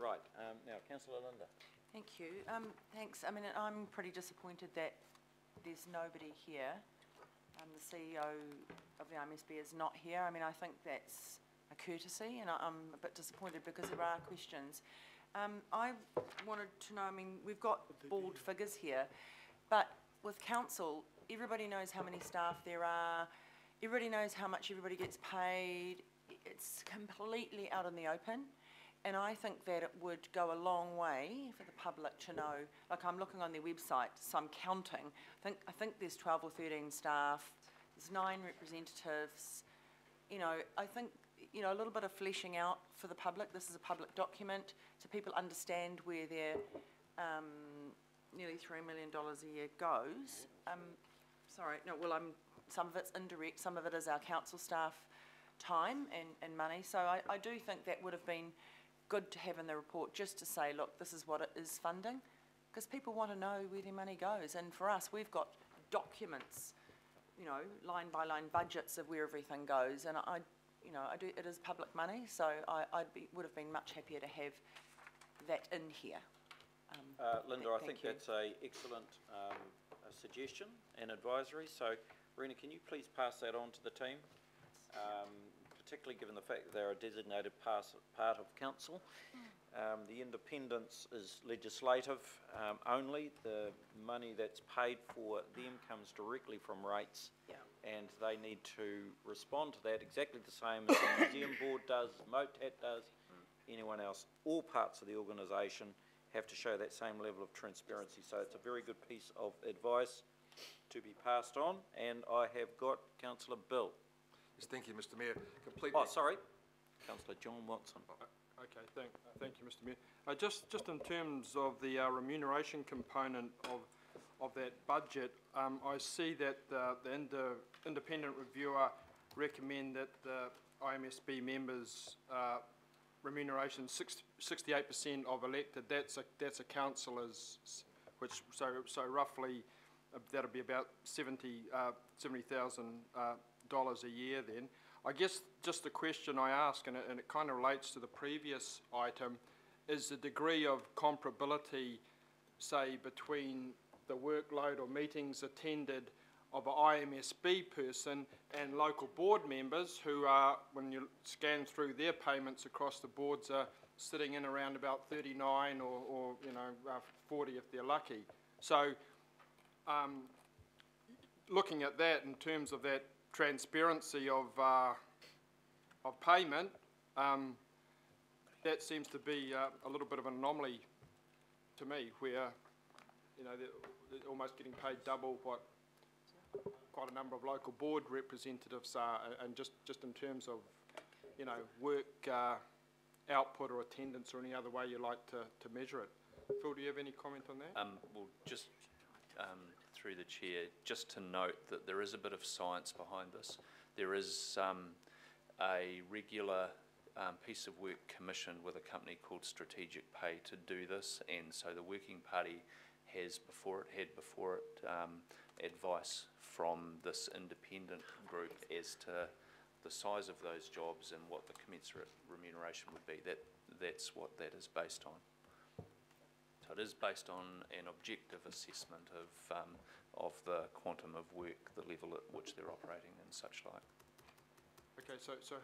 Right, now Councillor Linda. Thank you. Thanks. I mean, I'm pretty disappointed that there's nobody here. The CEO of the IMSB is not here. I mean, I think that's a courtesy, and I'm a bit disappointed because there are questions. I wanted to know, I mean, we've got bald figures here, but with council, everybody knows how many staff there are, everybody knows how much everybody gets paid. It's completely out in the open. And I think that it would go a long way for the public to know. Like, I'm looking on their website, so I'm counting. I think there's 12 or 13 staff. There's 9 representatives. You know, I think, you know, a little bit of fleshing out for the public. This is a public document, so people understand where their nearly $3 million a year goes. Sorry, no. Well, some of it's indirect. Some of it is our council staff time and money. So I do think that would have been good to have in the report, just to say, look, this is what it is funding, because people want to know where their money goes. And for us, we've got documents, you know, line by line budgets of where everything goes. And it is public money, so would have been much happier to have that in here. Linda, I think that's an excellent suggestion and advisory. So, Rena, can you please pass that on to the team? Particularly given the fact that they're a designated part of council. The independence is legislative only. The money that's paid for them comes directly from rates, and they need to respond to that exactly the same as the Museum Board does, MOTAT does, anyone else. All parts of the organisation have to show that same level of transparency. So it's a very good piece of advice to be passed on. And I have got Councillor Bill. Yes, thank you, Mr. Mayor. Oh, sorry, Councillor John Watson. Okay, thank you, Mr. Mayor. Just in terms of the remuneration component of that budget, I see that the independent reviewer recommend that the IMSB members' remuneration 68% of elected. That's a councillor's, which so roughly that'll be about $70,000 a year then. I guess just the question I ask, and it kind of relates to the previous item, is the degree of comparability, say, between the workload or meetings attended of an IMSB person and local board members who are, when you scan through their payments across the boards, are sitting in around about 39 or 40 if they're lucky. So looking at that in terms of that transparency of payment, that seems to be a little bit of an anomaly to me, where they're almost getting paid double what quite a number of local board representatives are, and just in terms of work output or attendance or any other way you like to measure it. Phil, do you have any comment on that? Well, just through the chair, just to note that there is a bit of science behind this. There is a regular piece of work commissioned with a company called Strategic Pay to do this, and so the Working Party had before it advice from this independent group as to the size of those jobs and what the commensurate remuneration would be. That's what that is based on. So it is based on an objective assessment of the quantum of work, the level at which they're operating and such like. Okay, so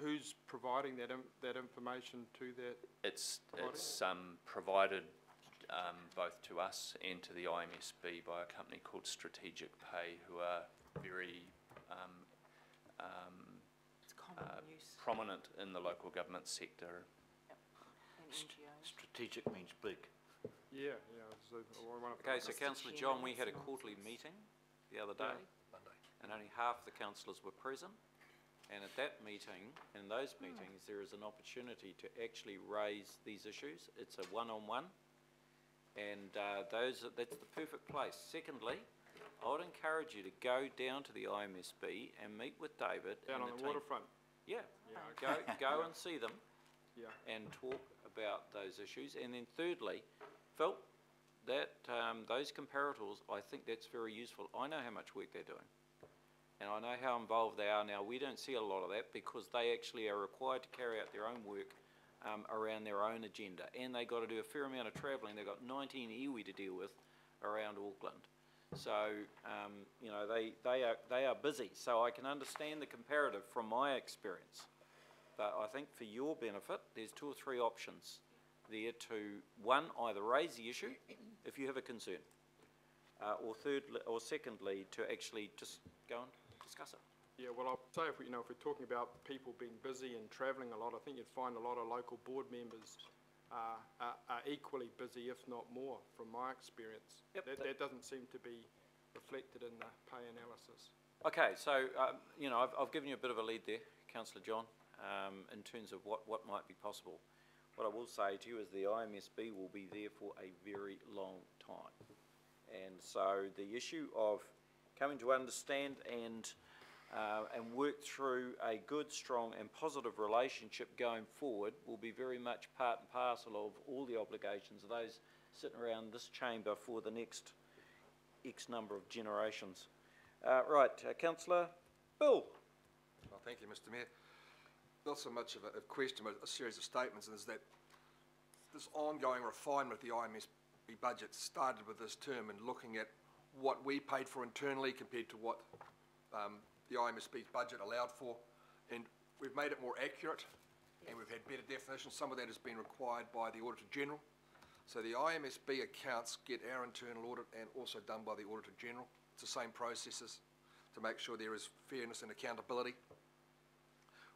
who's providing that information to that? It's provided both to us and to the IMSB by a company called Strategic Pay, who are very prominent in the local government sector. Strategic means big. Yeah. Okay, so Councillor John, we had a quarterly meeting the other day, and only half the councillors were present. And at that meeting, in those meetings, there is an opportunity to actually raise these issues. It's a one-on-one, and that's the perfect place. Secondly, I would encourage you to go down to the IMSB and meet with David down on the waterfront. Yeah, go and see them, and talk about those issues. And then thirdly, Phil, that those comparators, I think that's very useful. I know how much work they're doing, and I know how involved they are. Now, we don't see a lot of that because they actually are required to carry out their own work around their own agenda, and they got to do a fair amount of travelling. They've got 19 iwi to deal with around Auckland. So, you know, they are busy. So I can understand the comparative from my experience. But I think for your benefit, there's 2 or 3 options there to, one, either raise the issue if you have a concern, or secondly, to actually just go and discuss it. Yeah, well, I'll say if we're talking about people being busy and travelling a lot, I think you'd find a lot of local board members are equally busy, if not more, from my experience. Yep. That doesn't seem to be reflected in the pay analysis. Okay, so, you know, I've given you a bit of a lead there, Councillor John, in terms of what might be possible. What I will say to you is the IMSB will be there for a very long time. And so the issue of coming to understand and work through a good, strong and positive relationship going forward will be very much part and parcel of all the obligations of those sitting around this chamber for the next X number of generations. Right, Councillor Bill. Well, thank you, Mr. Mayor. Not so much of a question, but a series of statements, and is that this ongoing refinement of the IMSB budget started with this term and looking at what we paid for internally compared to what the IMSB's budget allowed for, and we've made it more accurate, and we've had better definitions. Some of that has been required by the Auditor General. So the IMSB accounts get our internal audit and also done by the Auditor General. It's the same processes to make sure there is fairness and accountability.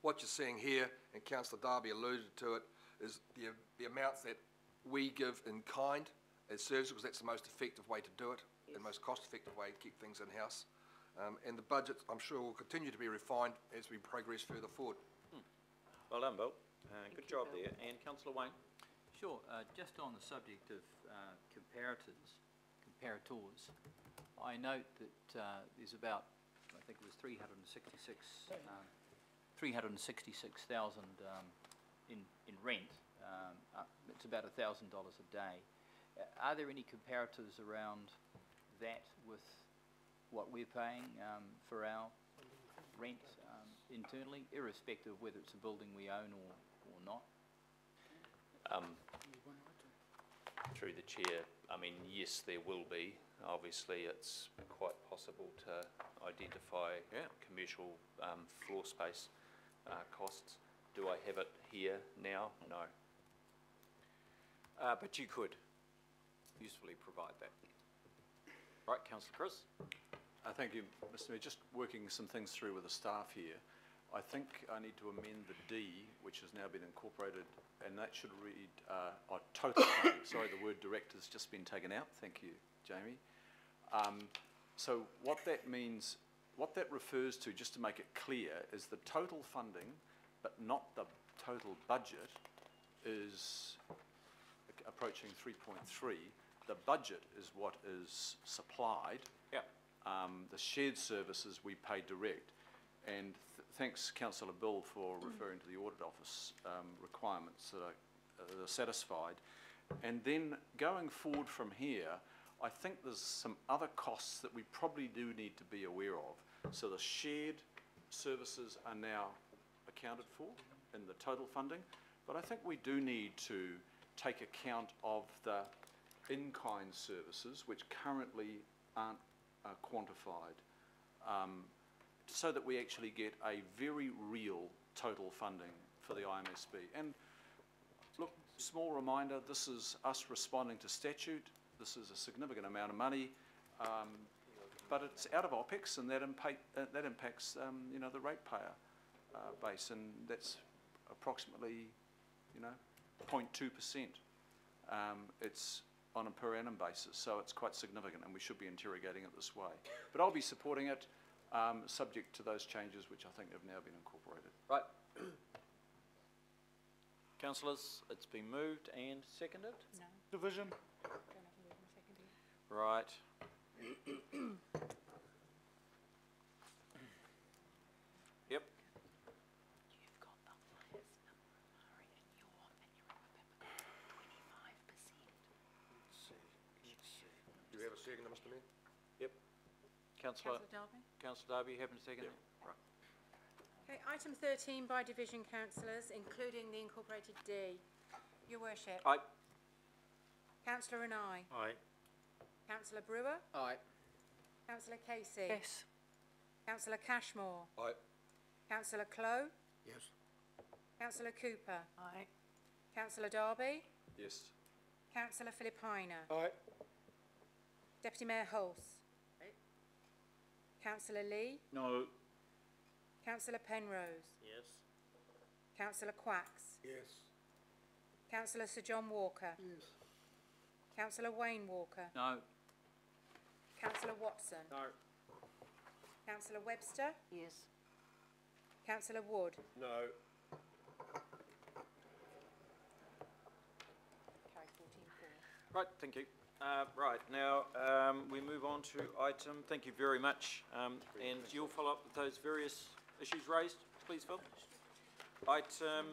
What you're seeing here, and Councillor Darby alluded to it, is the amounts that we give in kind as services, because that's the most effective way to do it, yes, and most cost-effective way to keep things in-house. And the budget, I'm sure, will continue to be refined as we progress further forward. Well done, Bill. Good job there. And Councillor Wayne. Sure. Just on the subject of comparators, I note that there's about, I think it was 366,000 in rent. It's about $1,000 a day. Are there any comparators around that with what we're paying for our rent internally, irrespective of whether it's a building we own or not? Through the chair, I mean, yes, there will be. Obviously, it's quite possible to identify commercial floor space costs. Do I have it here now? No. But you could usefully provide that. Right, Councillor Chris. Thank you, Mr. Mayor. Just working some things through with the staff here. I think I need to amend the D, which has now been incorporated, and that should read total funding. Sorry, the word direct has just been taken out. Thank you, Jamie. So what that means, what that refers to, just to make it clear, is the total funding, but not the total budget, is approaching 3.3. The budget is what is supplied. Yeah. The shared services we pay direct. And thanks, Councillor Bill, for referring to the Audit Office requirements that are satisfied. And then going forward from here, I think there's some other costs that we probably do need to be aware of. So the shared services are now accounted for in the total funding, but I think we do need to take account of the in-kind services, which currently aren't quantified, so that we actually get a very real total funding for the IMSB. And look, small reminder, this is us responding to statute. This is a significant amount of money, but it's out of OPEX, and that impacts you know, the ratepayer base, and that's approximately, you know, 0.2%. It's on a per annum basis, so it's quite significant, and we should be interrogating it this way. But I'll be supporting it, subject to those changes which I think have now been incorporated. Right. Councillors, it's been moved and seconded? No. Division. Don't have to move and second it. Right. Yep. You've got the highest number of Māori in your Papago, 25%. Do you have a second, Mr. Mayor? Yep. Councillor Councillor Dalby? Councillor Darby, you happen to second that? Right. Okay, item 13 by division councillors, including the incorporated D. Your Worship. Aye. Councillor Renai. Aye. Councillor Brewer. Aye. Councillor Casey. Yes. Councillor Cashmore. Aye. Councillor Clow. Yes. Councillor Cooper. Aye. Councillor Darby. Yes. Councillor Philippina. Aye. Deputy Mayor Hulse. Councillor Lee. No. Councillor Penrose. Yes. Councillor Quacks. Yes. Councillor Sir John Walker. Yes. Councillor Wayne Walker. No. Councillor Watson. No. Councillor Webster. Yes. Councillor Wood. No. Carried 14-4. Right, thank you. Right, now we move on to item, thank you very much, and you'll follow up with those various issues raised, please, Phil. Item